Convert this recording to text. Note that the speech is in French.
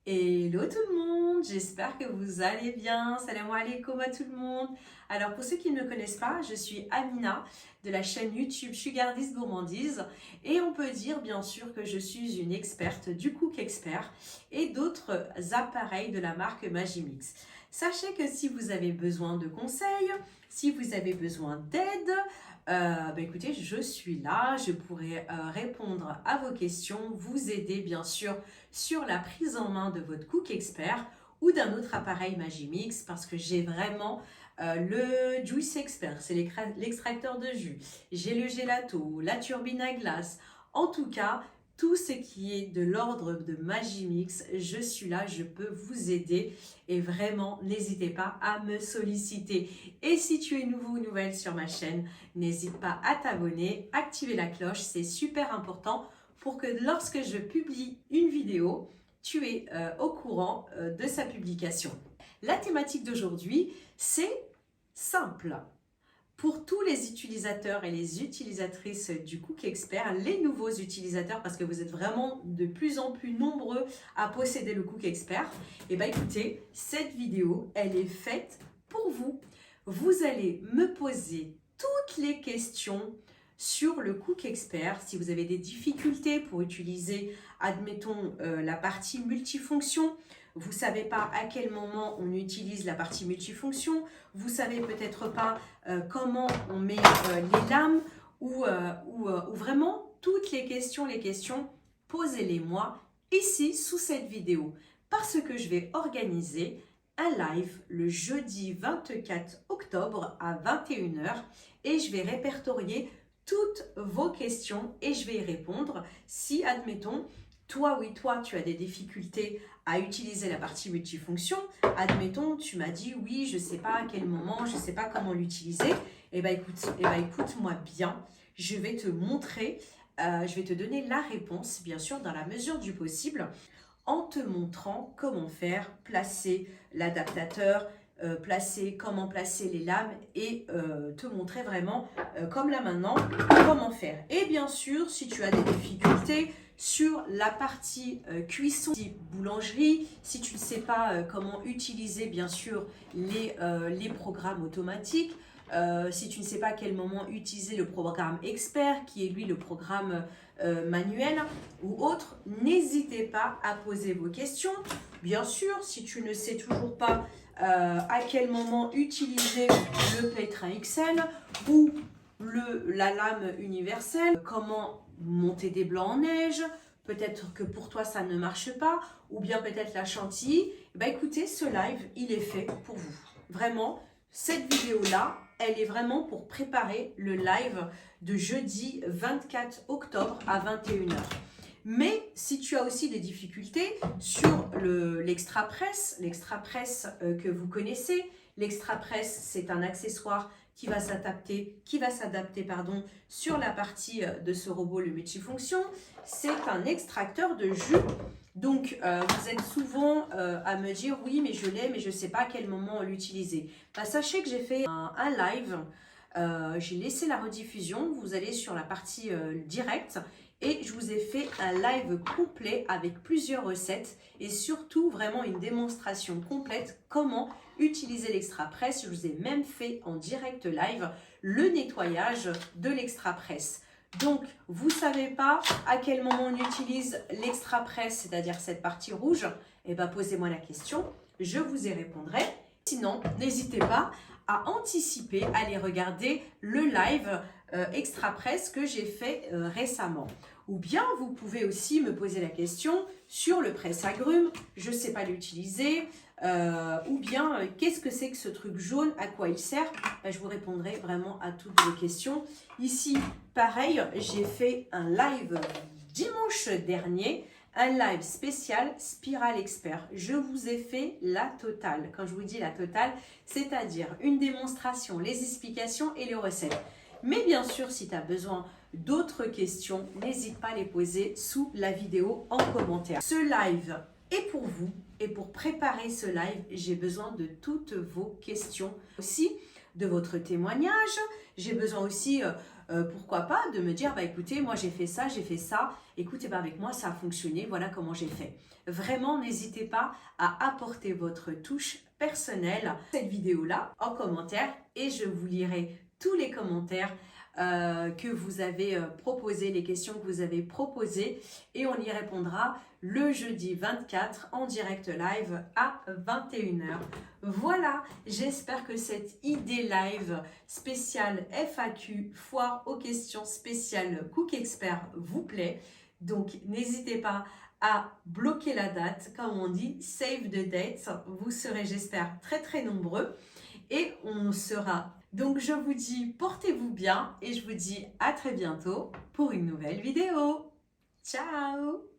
Hello tout le monde, j'espère que vous allez bien. Salam alaikum à tout le monde. Alors pour ceux qui ne me connaissent pas, je suis Amina de la chaîne YouTube Sugardise Gourmandise et on peut dire bien sûr que je suis une experte du Cook Expert et d'autres appareils de la marque Magimix. Sachez que si vous avez besoin de conseils, si vous avez besoin d'aide, écoutez, je suis là, je pourrai répondre à vos questions, vous aider bien sûr sur la prise en main de votre Cook Expert ou d'un autre appareil Magimix parce que j'ai vraiment le Juice Expert, c'est l'extracteur de jus, j'ai le gelato, la turbine à glace, en tout cas tout ce qui est de l'ordre de Magimix, je suis là, je peux vous aider et vraiment n'hésitez pas à me solliciter. Et si tu es nouveau ou nouvelle sur ma chaîne, n'hésite pas à t'abonner, activer la cloche, c'est super important pour que lorsque je publie une vidéo, tu es au courant de sa publication. La thématique d'aujourd'hui, c'est simple. Pour tous les utilisateurs et les utilisatrices du Cook Expert, les nouveaux utilisateurs, parce que vous êtes vraiment de plus en plus nombreux à posséder le Cook Expert, et bien écoutez, cette vidéo, elle est faite pour vous. Vous allez me poser toutes les questions sur le Cook Expert. Si vous avez des difficultés pour utiliser, admettons, la partie multifonction, vous ne savez pas à quel moment on utilise la partie multifonction, vous ne savez peut-être pas comment on met les lames ou vraiment toutes les questions, posez-les moi ici sous cette vidéo parce que je vais organiser un live le jeudi 24 octobre à 21h et je vais répertorier toutes vos questions et je vais y répondre si, admettons, toi, tu as des difficultés à utiliser la partie multifonction. Admettons, tu m'as dit, oui, je ne sais pas à quel moment, je ne sais pas comment l'utiliser. Écoute-moi bien, je vais te montrer, je vais te donner la réponse, bien sûr, dans la mesure du possible, en te montrant comment faire, placer l'adaptateur, comment placer les lames et te montrer vraiment, comme là maintenant, comment faire. Et bien sûr, si tu as des difficultés sur la partie cuisson, boulangerie, si tu ne sais pas comment utiliser bien sûr les programmes automatiques, si tu ne sais pas à quel moment utiliser le programme expert, qui est lui le programme manuel ou autre, n'hésitez pas à poser vos questions. Bien sûr, si tu ne sais toujours pas à quel moment utiliser le Pétrin XL ou la lame universelle, comment monter des blancs en neige, peut-être que pour toi ça ne marche pas, ou bien peut-être la chantilly, écoutez, ce live, il est fait pour vous. Vraiment, cette vidéo-là, elle est vraiment pour préparer le live de jeudi 24 octobre à 21h. Mais si tu as aussi des difficultés sur l'extra press que vous connaissez, l'extra press c'est un accessoire qui va s'adapter sur la partie de ce robot le multifonction. C'est un extracteur de jus. Donc, vous êtes souvent à me dire « Oui, mais je l'ai, mais je ne sais pas à quel moment l'utiliser. » Sachez que j'ai fait un live, j'ai laissé la rediffusion. Vous allez sur la partie directe et je vous ai fait un live complet avec plusieurs recettes et surtout vraiment une démonstration complète comment utiliser l'extra press. Je vous ai même fait en direct live le nettoyage de l'extra press. Donc, vous ne savez pas à quel moment on utilise l'extra press, c'est-à-dire cette partie rouge, et bien posez-moi la question, je vous y répondrai. Sinon, n'hésitez pas à anticiper, à aller regarder le live extra press que j'ai fait récemment. Ou bien, vous pouvez aussi me poser la question sur le presse-agrumes, je ne sais pas l'utiliser, ou bien qu'est-ce que c'est que ce truc jaune, à quoi il sert? Je vous répondrai vraiment à toutes vos questions. Ici, pareil, j'ai fait un live dimanche dernier, un live spécial Spiral Expert. Je vous ai fait la totale. Quand je vous dis la totale, c'est-à-dire une démonstration, les explications et les recettes. Mais bien sûr, si tu as besoin d'autres questions, n'hésite pas à les poser sous la vidéo en commentaire. Ce live est pour vous et pour préparer ce live, j'ai besoin de toutes vos questions. Aussi de votre témoignage, j'ai besoin aussi pourquoi pas de me dire, bah écoutez, moi j'ai fait ça, écoutez, bah avec moi ça a fonctionné, voilà comment j'ai fait. Vraiment, n'hésitez pas à apporter votre touche personnelle à cette vidéo-là en commentaire et je vous lirai tous les commentaires que vous avez proposés, les questions que vous avez proposées et on y répondra le jeudi 24 en direct live à 21h. Voilà, j'espère que cette idée live spéciale FAQ, foire aux questions spéciales Cook Expert vous plaît. Donc n'hésitez pas à bloquer la date, comme on dit, save the date. Vous serez, j'espère, très nombreux et on sera. Donc je vous dis portez-vous bien et je vous dis à très bientôt pour une nouvelle vidéo. Ciao!